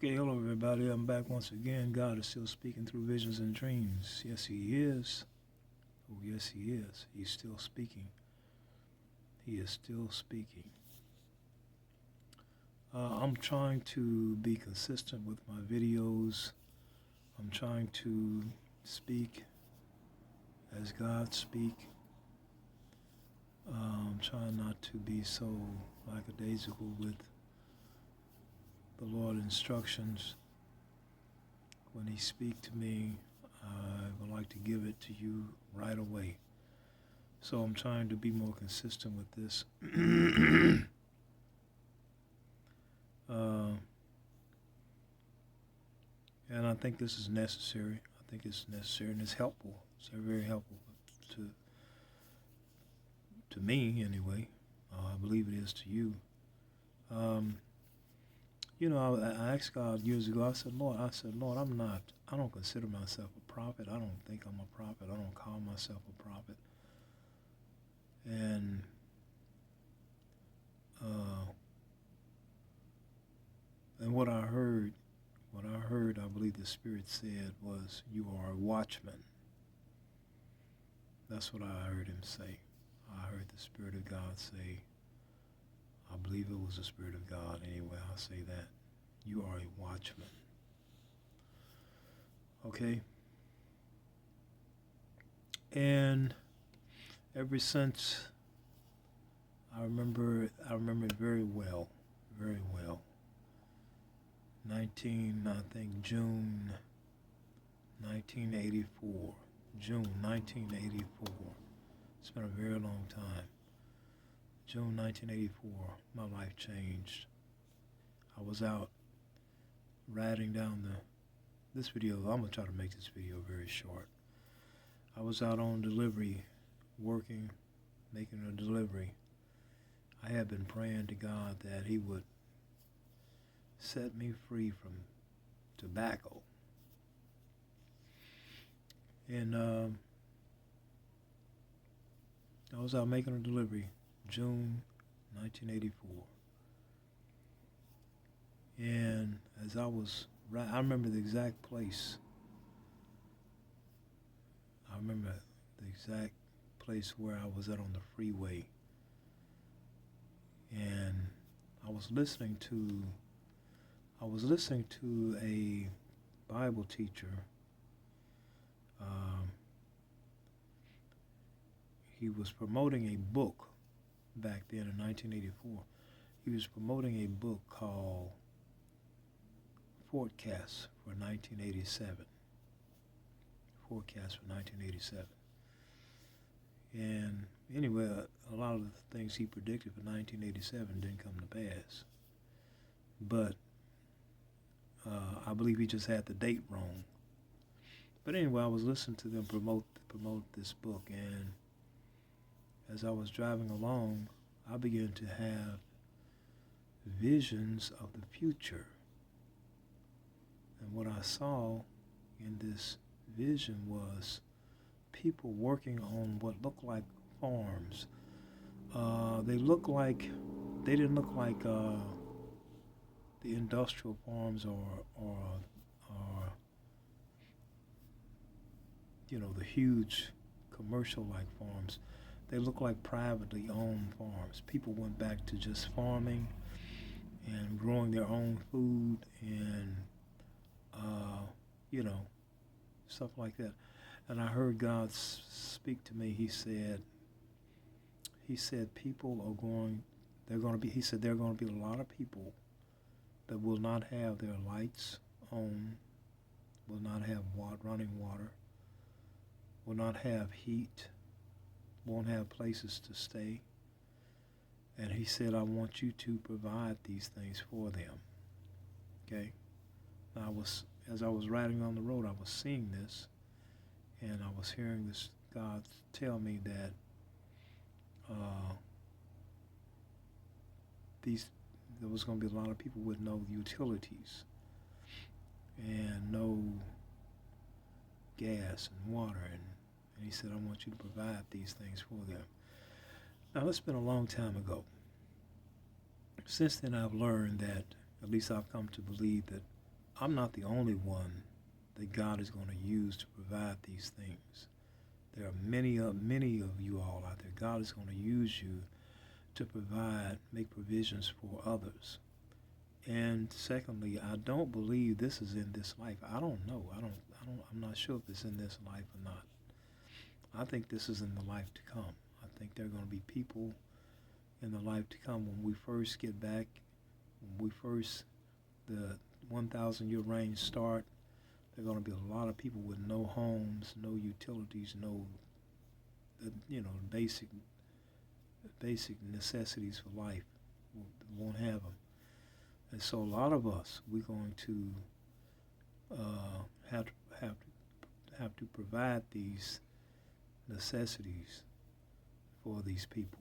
Okay, hello everybody. I'm back once again. God is still speaking through visions and dreams. Yes, He is. Oh, yes, He is. He's still speaking. He is still speaking. I'm trying to be consistent with my videos. I'm trying to speak as God speak. I'm trying not to be so lackadaisical with the Lord instructions. When He speak to me, I would like to give it to you right away. So I'm trying to be more consistent with this. And I think this is necessary. I think it's necessary and it's helpful. It's very helpful to me anyway. I believe it is to you. I asked God years ago, I said, Lord, I don't consider myself a prophet. I don't think I'm a prophet. I don't call myself a prophet. And what I heard, I believe the Spirit said was, you are a watchman. That's what I heard Him say. I heard the Spirit of God say, I believe it was the Spirit of God anyway, I'll say that. You are a watchman. Okay? And ever since, I remember it very well. June 1984. June 1984. It's been a very long time. June 1984, my life changed. I was out riding down this video, I'm going to try to make this video very short. I was out on delivery, working, making a delivery. I had been praying to God that He would set me free from tobacco. And I was out making a delivery, June 1984. And as I was, I remember the exact place. I remember the exact place where I was at on the freeway. And I was listening to a Bible teacher. He was promoting a book back then in 1984. He was promoting a book called Forecast for 1987. Forecast for 1987. And anyway, a lot of the things he predicted for 1987 didn't come to pass. But I believe he just had the date wrong. But anyway, I was listening to them promote this book, and as I was driving along, I began to have visions of the future. And what I saw in this vision was people working on what looked like farms. They didn't look like the industrial farms or the huge commercial-like farms. They look like privately owned farms. People went back to just farming and growing their own food and stuff like that. And I heard God speak to me. He said people are going to be a lot of people that will not have their lights on, will not have running water, will not have heat, won't have places to stay. And He said, I want you to provide these things for them. Okay? As I was riding on the road, I was seeing this, and I was hearing this God tell me that there was going to be a lot of people with no utilities and no gas and water, and He said, I want you to provide these things for them. Now, it's been a long time ago. Since then, I've learned that, at least I've come to believe that I'm not the only one that God is going to use to provide these things. There are many of you all out there. God is going to use you to provide, make provisions for others. And secondly, I don't believe this is in this life. I don't know. I'm not sure if it's in this life or not. I think this is in the life to come. I think there are going to be people in the life to come when we first get back, the 1,000 year reign start. There are going to be a lot of people with no homes, no utilities, no, basic necessities for life. Won't have them. And so a lot of us, we're going to have to provide these necessities for these people.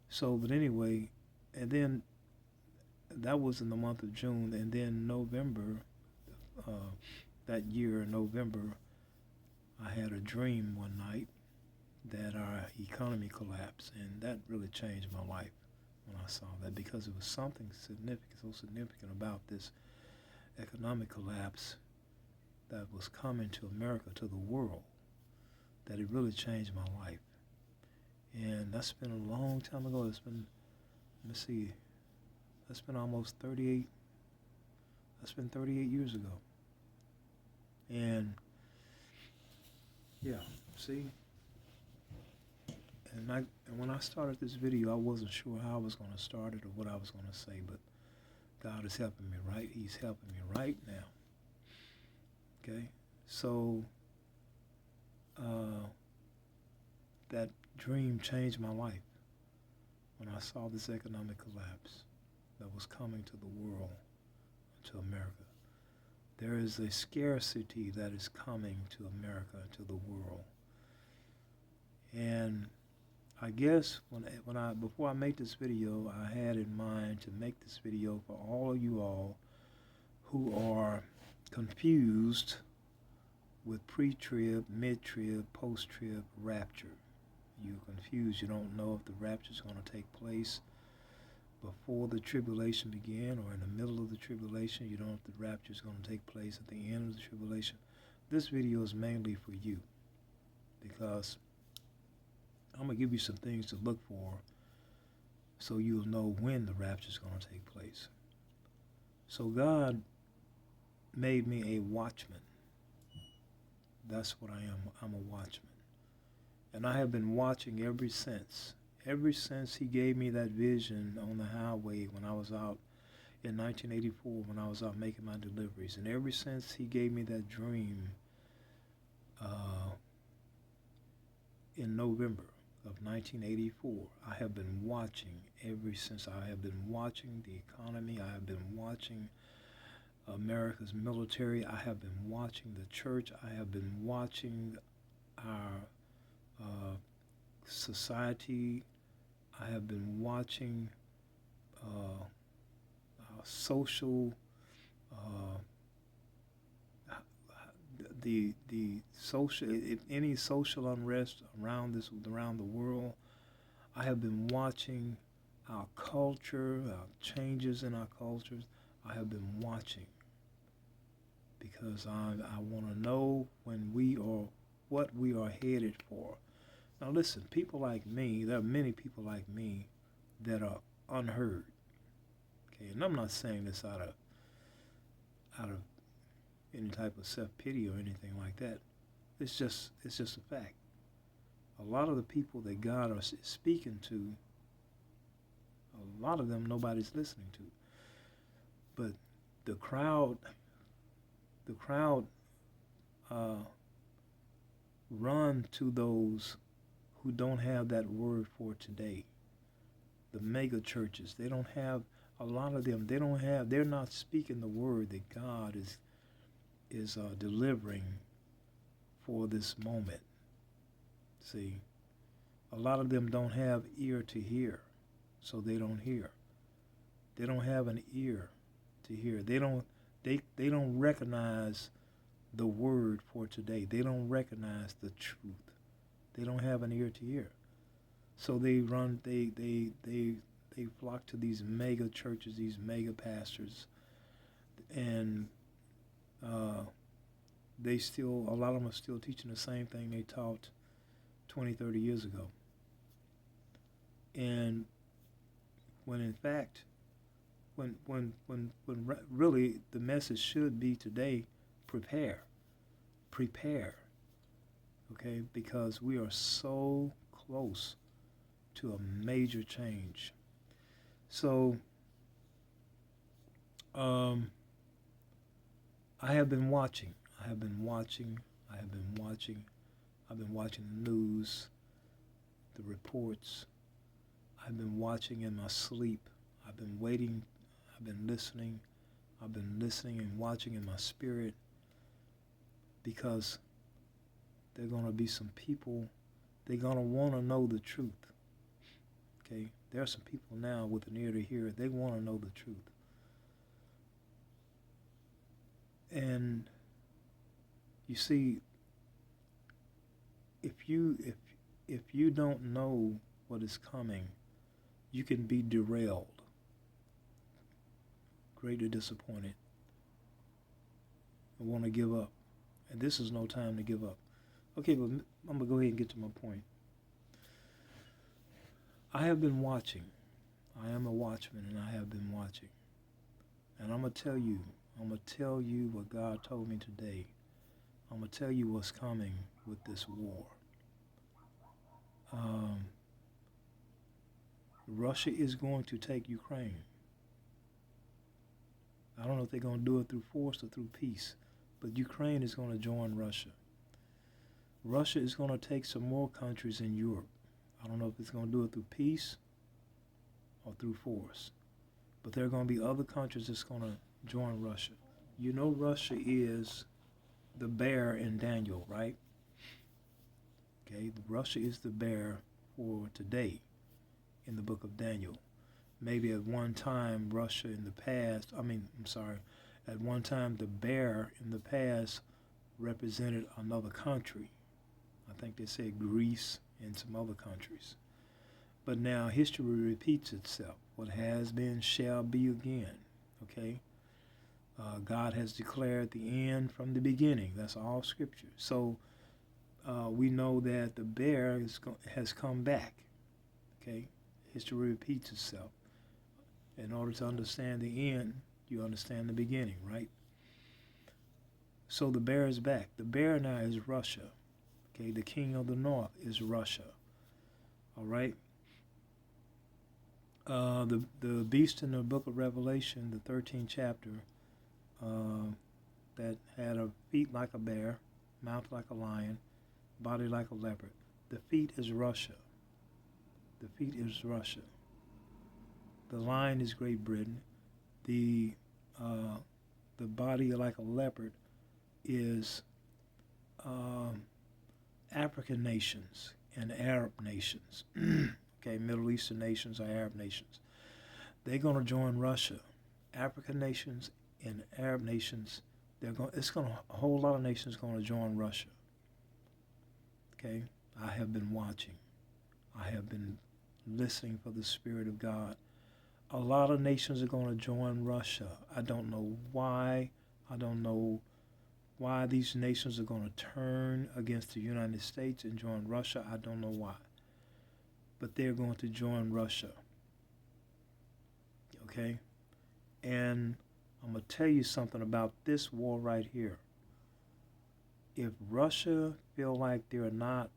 So, but anyway, and then that was in the month of June, and then November, that year in November, I had a dream one night that our economy collapsed, and that really changed my life when I saw that, because it was something so significant about this economic collapse that was coming to America, to the world, that it really changed my life. And that's been a long time ago. It's been, let me see, that's been almost 38, that's been 38 years ago. And yeah, see, and when I started this video, I wasn't sure how I was going to start it or what I was going to say, but God is helping me, right? He's helping me right now. Okay, so that dream changed my life when I saw this economic collapse that was coming to the world, to America. There is a scarcity that is coming to America, to the world. And I guess before I make this video, I had in mind to make this video for all of you all who are confused with pre-trib, mid-trib, post-trib, rapture. You're confused. You don't know if the rapture is going to take place before the tribulation began or in the middle of the tribulation. You don't know if the rapture is going to take place at the end of the tribulation. This video is mainly for you, because I'm going to give you some things to look for so you'll know when the rapture is going to take place. So God made me a watchman. That's what I am. I'm a watchman. And I have been watching ever since. Ever since he gave me that vision on the highway when I was out in 1984, when I was out making my deliveries. And ever since he gave me that dream in November of 1984, I have been watching ever since. I have been watching the economy. I have been watching America's military. I have been watching the church. I have been watching our society. I have been watching social, the social, if any social unrest around the world. I have been watching our culture, our changes in our cultures. I have been watching because I want to know what we are headed for. Now listen, people like me, there are many people like me that are unheard. Okay, and I'm not saying this out of any type of self-pity or anything like that. It's just a fact. A lot of the people that God is speaking to, a lot of them nobody's listening to. But the crowd run to those who don't have that word for today. The mega churches, they don't have, a lot of them, they're not speaking the word that God is delivering for this moment. See, a lot of them don't have ear to hear, so they don't hear. They don't have an ear to hear. They don't recognize the word for today. They don't recognize the truth. They don't have an ear to hear. So they flock to these mega churches, these mega pastors, and uh, a lot of them are still teaching the same thing they taught 20, 30 years ago. And when in fact, when really the message should be today, prepare, prepare, okay? Because we are so close to a major change. So, I have been watching. I have been watching. I have been watching. I've been watching the news, the reports. I've been watching in my sleep. I've been waiting. I've been listening. I've been listening and watching in my spirit, because there are going to be some people, they're going to want to know the truth. Okay? There are some people now with an ear to hear. They want to know the truth. And you see, if you don't know what is coming, you can be derailed, greatly disappointed, and want to give up. And this is no time to give up. Okay, but I'm going to go ahead and get to my point. I have been watching. I am a watchman, and I have been watching. And I'm going to tell you what God told me today. I'm going to tell you what's coming with this war. Russia is going to take Ukraine. I don't know if they're going to do it through force or through peace, but Ukraine is going to join Russia. Russia is going to take some more countries in Europe. I don't know if it's going to do it through peace or through force, but there are going to be other countries that's going to join Russia. You know, Russia is the bear in Daniel, right? Okay, Russia is the bear for today in the book of Daniel. Maybe at one time Russia in the past, at one time the bear in the past represented another country. I think they said Greece and some other countries. But now history repeats itself. What has been shall be again, okay? God has declared the end from the beginning. That's all scripture. So we know that the bear has come back, okay? History repeats itself. In order to understand the end, you understand the beginning, right? So the bear is back. The bear now is Russia. Okay, the king of the north is Russia. All right. The beast in the book of Revelation, the 13th chapter, that had a feet like a bear, mouth like a lion, body like a leopard. The feet is Russia. The feet is Russia. The lion is Great Britain. The body like a leopard is African nations and Arab nations. Okay, Middle Eastern nations or Arab nations. They're going to join Russia. African nations and Arab nations. A whole lot of nations going to join Russia. Okay, I have been watching. I have been listening for the Spirit of God. A lot of nations are going to join Russia. I don't know why. I don't know why these nations are going to turn against the United States and join Russia. I don't know why. But they're going to join Russia. Okay? And I'm going to tell you something about this war right here. If Russia feel like they're not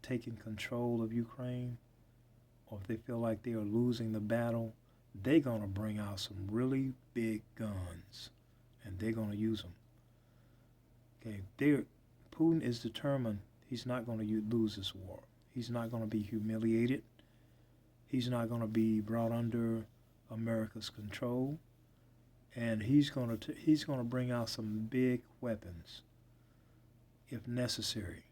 taking control of Ukraine, or if they feel like they are losing the battle, they're going to bring out some really big guns, and they're going to use them. Okay, Putin is determined he's not going to lose this war. He's not going to be humiliated. He's not going to be brought under America's control, and he's going to bring out some big weapons, if necessary.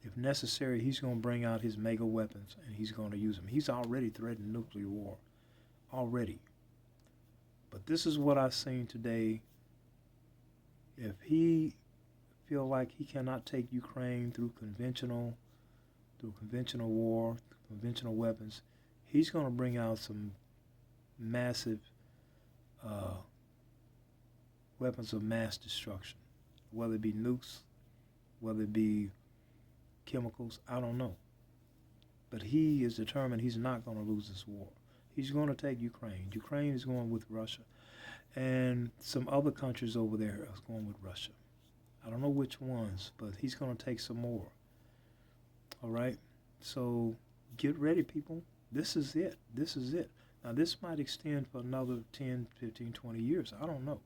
If necessary, he's going to bring out his mega weapons, and he's going to use them. He's already threatened nuclear war, already. But this is what I've seen today. If he feel like he cannot take Ukraine through conventional war, conventional weapons, he's going to bring out some massive weapons of mass destruction, whether it be nukes, whether it be chemicals, I don't know. But he is determined he's not going to lose this war. He's going to take Ukraine. Ukraine is going with Russia. And some other countries over there are going with Russia. I don't know which ones, but he's going to take some more. All right? So get ready, people. This is it. This is it. Now, this might extend for another 10, 15, 20 years. I don't know.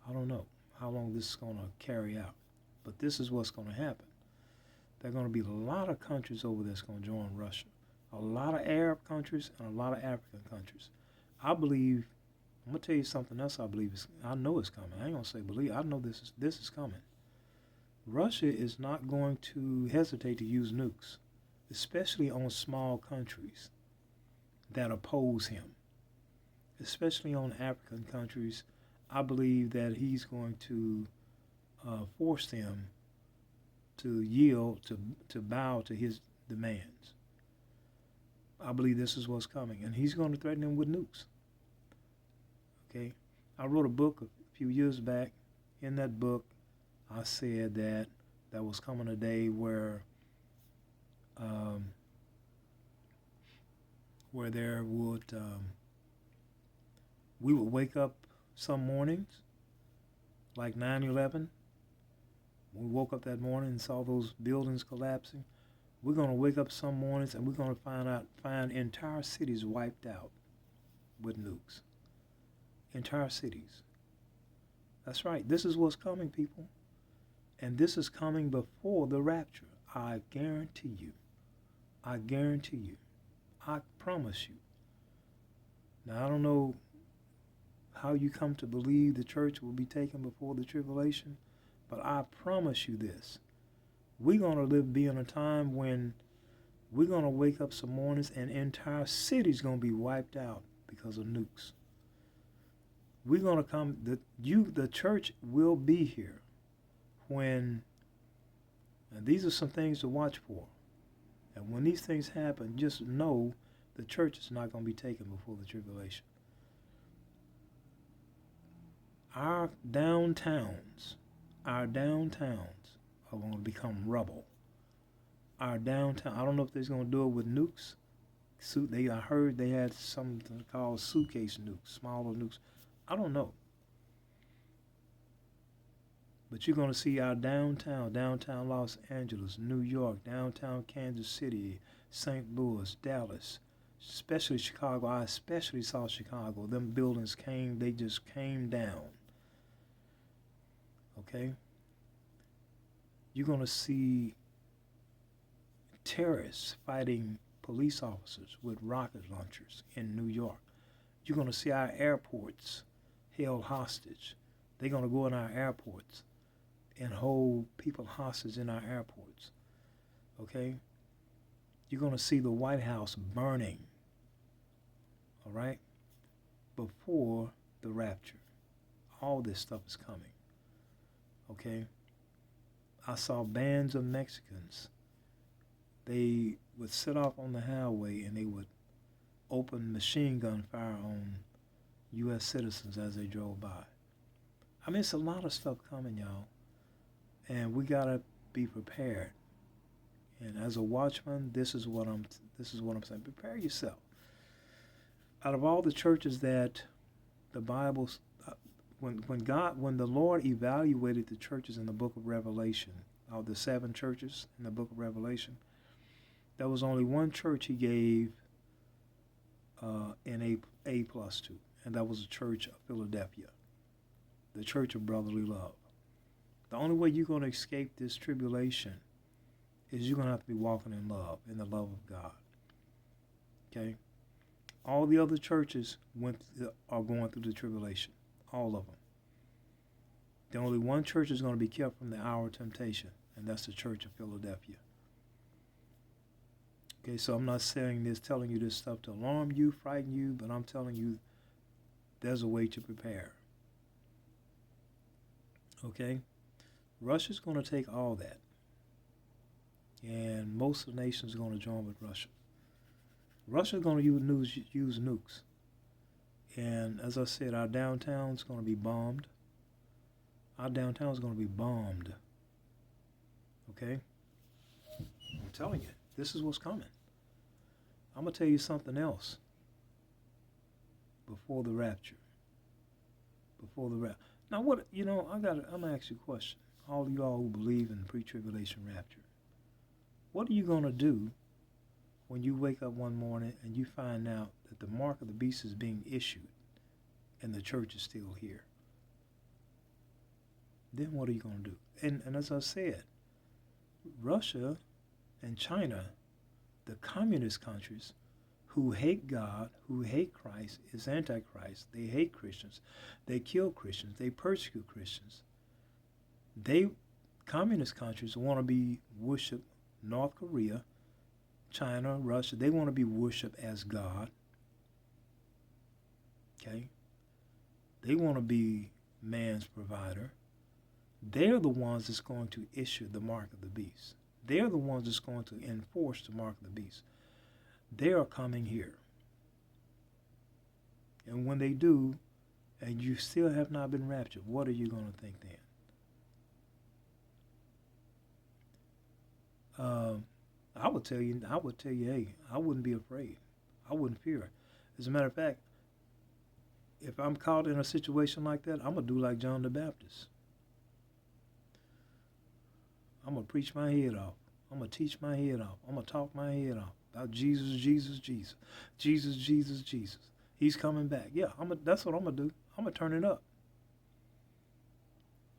I don't know how long this is going to carry out. But this is what's going to happen. There are going to be a lot of countries over there that's going to join Russia. A lot of Arab countries and a lot of African countries. I believe, I'm going to tell you something else I know it's coming. I ain't going to say believe. I know this is coming. Russia is not going to hesitate to use nukes, especially on small countries that oppose him, especially on African countries. I believe that he's going to force them to yield, to bow to his demands. I believe this is what's coming, and he's going to threaten them with nukes. Okay? I wrote a book a few years back. In that book, I said that there was coming a day where there would we would wake up some mornings, like 9/11. We woke up that morning and saw those buildings collapsing. We're going to wake up some mornings and we're going to find entire cities wiped out with nukes. Entire cities. That's right. This is what's coming, people. And this is coming before the rapture. I guarantee you. I guarantee you. I promise you. Now, I don't know how you come to believe the church will be taken before the tribulation, but I promise you this. We're going to be in a time when we're going to wake up some mornings and entire cities going to be wiped out because of nukes. We're going to come, the church will be here when, and these are some things to watch for. And when these things happen, just know the church is not going to be taken before the tribulation. Our downtowns are going to become rubble. Our downtown, I don't know if they're going to do it with nukes. I heard they had something called suitcase nukes, smaller nukes. I don't know. But you're going to see our downtown Los Angeles, New York, downtown Kansas City, St. Louis, Dallas, especially Chicago. I especially saw Chicago. Them buildings they just came down. Okay? You're going to see terrorists fighting police officers with rocket launchers in New York. You're going to see our airports held hostage. They're going to go in our airports and hold people hostage in our airports. Okay? You're going to see the White House burning. All right? Before the rapture. All this stuff is coming. Okay? I saw bands of Mexicans. They would sit off on the highway and they would open machine gun fire on U.S. citizens as they drove by. I mean, it's a lot of stuff coming, y'all. And we got to be prepared. And as a watchman, this is what I'm saying. Prepare yourself. Out of all the churches that the Bible, when the Lord evaluated the churches in the book of Revelation, of the 7 churches in the book of Revelation, there was only one church he gave an A+ to, and that was the church of Philadelphia, the church of brotherly love. The only way you're going to escape this tribulation is you're going to have to be walking in love, in the love of God. Okay? All the other churches are going through the tribulation. All of them. The only one church is going to be kept from the hour of temptation, and that's the church of Philadelphia. Okay, so I'm not saying this, telling you this stuff to alarm you, frighten you, but I'm telling you there's a way to prepare. Okay? Russia's going to take all that. And most of the nations are going to join with Russia. Russia's going to use nukes. And as I said, our downtown's going to be bombed. Our downtown is going to be bombed. Okay? I'm telling you, this is what's coming. I'm going to tell you something else before the rapture. Before the rapture. Now, what, I'm going to ask you a question. All of y'all who believe in the pre-tribulation rapture. What are you going to do when you wake up one morning and you find out that the mark of the beast is being issued and the church is still here? Then what are you going to do? And as I said, Russia and China, the communist countries who hate God, who hate Christ, is Antichrist. They hate Christians. They kill Christians. They persecute Christians. Communist countries want to be worshipped. North Korea, China, Russia, they want to be worshipped as God. Okay? They want to be man's provider. They're the ones that's going to issue the mark of the beast. They're the ones that's going to enforce the mark of the beast. They are coming here. And when they do, and you still have not been raptured, what are you going to think then? I would tell you, hey, I wouldn't be afraid. I wouldn't fear. As a matter of fact, if I'm caught in a situation like that, I'm going to do like John the Baptist. I'm going to preach my head off. I'm going to teach my head off. I'm going to talk my head off about Jesus, Jesus, Jesus. Jesus, Jesus, Jesus. He's coming back. Yeah, that's what I'm going to do. I'm going to turn it up.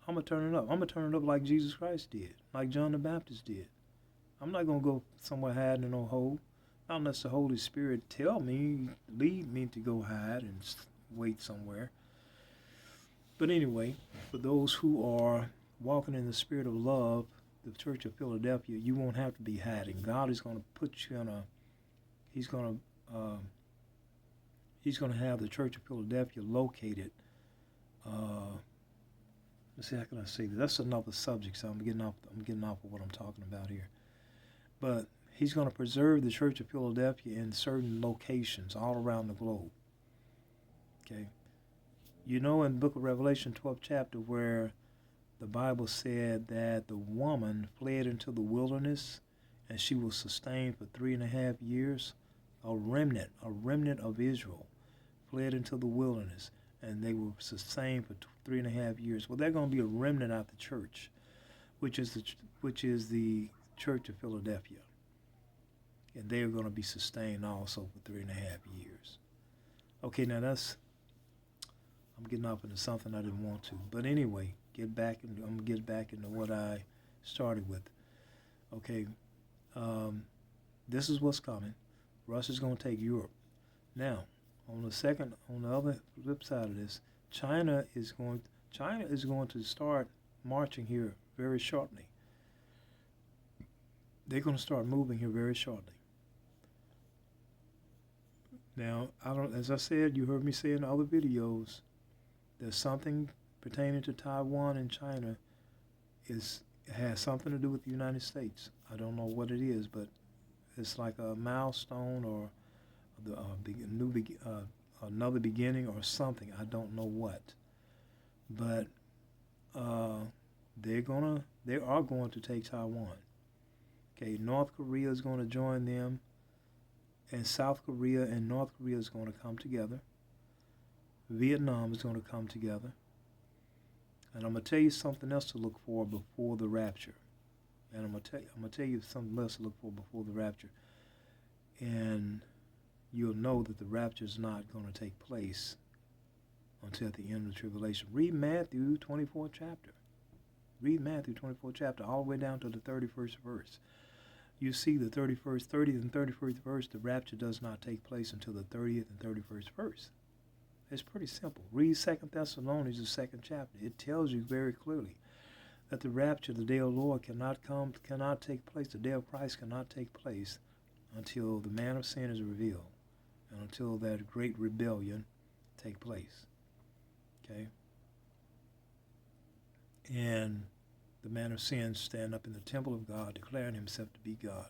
I'm going to turn it up. I'm going to turn it up like Jesus Christ did, like John the Baptist did. I'm not going to go somewhere hiding in no hole. Not unless the Holy Spirit lead me to go hide and wait somewhere. But anyway, for those who are walking in the spirit of love, the Church of Philadelphia, you won't have to be hiding. God is going to put you in He's going to have the Church of Philadelphia located. Let's see, how can I say that? That's another subject, so I'm getting off of what I'm talking about here. But He's going to preserve the Church of Philadelphia in certain locations all around the globe. Okay. In the book of Revelation, 12th chapter, where the Bible said that the woman fled into the wilderness and she was sustained for 3.5 years. A remnant of Israel fled into the wilderness and they were sustained for 3.5 years. Well, they're going to be a remnant out of the church, which is the Church of Philadelphia. And they are going to be sustained also for 3.5 years. Okay, now I'm getting off into something I didn't want to. But anyway, I'm going to get back into what I started with. Okay, this is what's coming. Russia's going to take Europe. Now, on the other flip side of this, China is going to start marching here very shortly. They're going to start moving here very shortly. Now, as I said, you heard me say in other videos, there's something pertaining to Taiwan and China has something to do with the United States. I don't know what it is, but it's like a milestone or another beginning or something. I don't know what, but they are going to take Taiwan. Okay, North Korea is going to join them, and South Korea and North Korea is going to come together. Vietnam is going to come together. And I'm going to tell you something else to look for before the rapture. And I'm going to tell you something else to look for before the rapture. And you'll know that the rapture is not going to take place until at the end of the tribulation. Read Matthew 24th chapter. Read Matthew 24th chapter all the way down to the 31st verse. You see the 30th and 31st verse, the rapture does not take place until the 30th and 31st verse. It's pretty simple. Read 2 Thessalonians, the 2nd chapter. It tells you very clearly that the rapture, the day of the Lord, cannot take place. The day of Christ cannot take place until the man of sin is revealed and until that great rebellion take place. Okay? And the man of sin stand up in the temple of God, declaring himself to be God,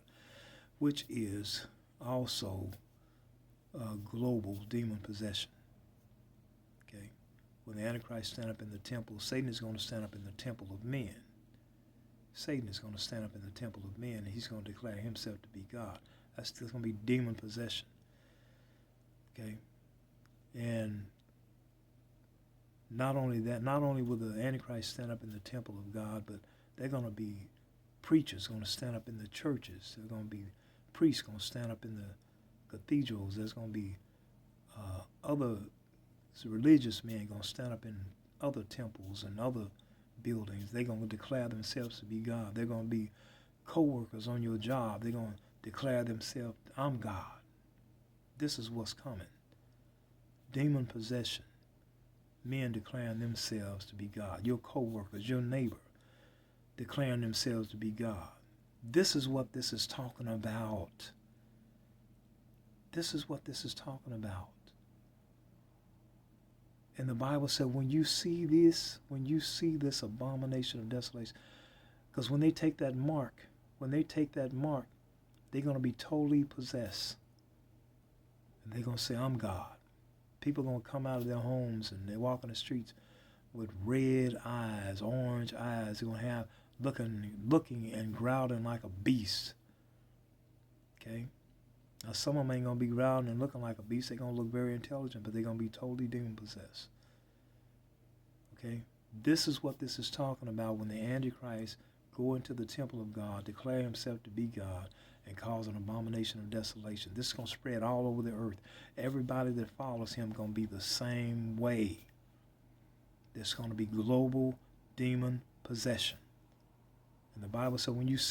which is also global demon possession. Okay, when the Antichrist stand up in the temple, Satan is going to stand up in the temple of men. Satan is going to stand up in the temple of men, and he's going to declare himself to be God. That's still going to be demon possession. Okay? And not only that, not only will the Antichrist stand up in the temple of God, but they're going to be preachers going to stand up in the churches. There's going to be priests going to stand up in the cathedrals. There's going to be other religious men going to stand up in other temples and other buildings. They're going to declare themselves to be God. They're going to be co-workers on your job. They're going to declare themselves, I'm God. This is what's coming. Demon possession. Men declaring themselves to be God. Your co-workers, your neighbor, declaring themselves to be God. This is what this is talking about. This is what this is talking about. And the Bible said when you see this abomination of desolation, because when they take that mark, they're going to be totally possessed. And they're going to say, I'm God. People are going to come out of their homes and they walk on the streets with red eyes, orange eyes. They're going to have looking and growling like a beast. Okay? Now, some of them ain't going to be growling and looking like a beast. They're going to look very intelligent, but they're going to be totally demon-possessed. Okay? This is what this is talking about when the Antichrist go into the temple of God, declare himself to be God, and cause an abomination of desolation. This is going to spread all over the earth. Everybody that follows him going to be the same way. There's going to be global demon possession. And the Bible said when you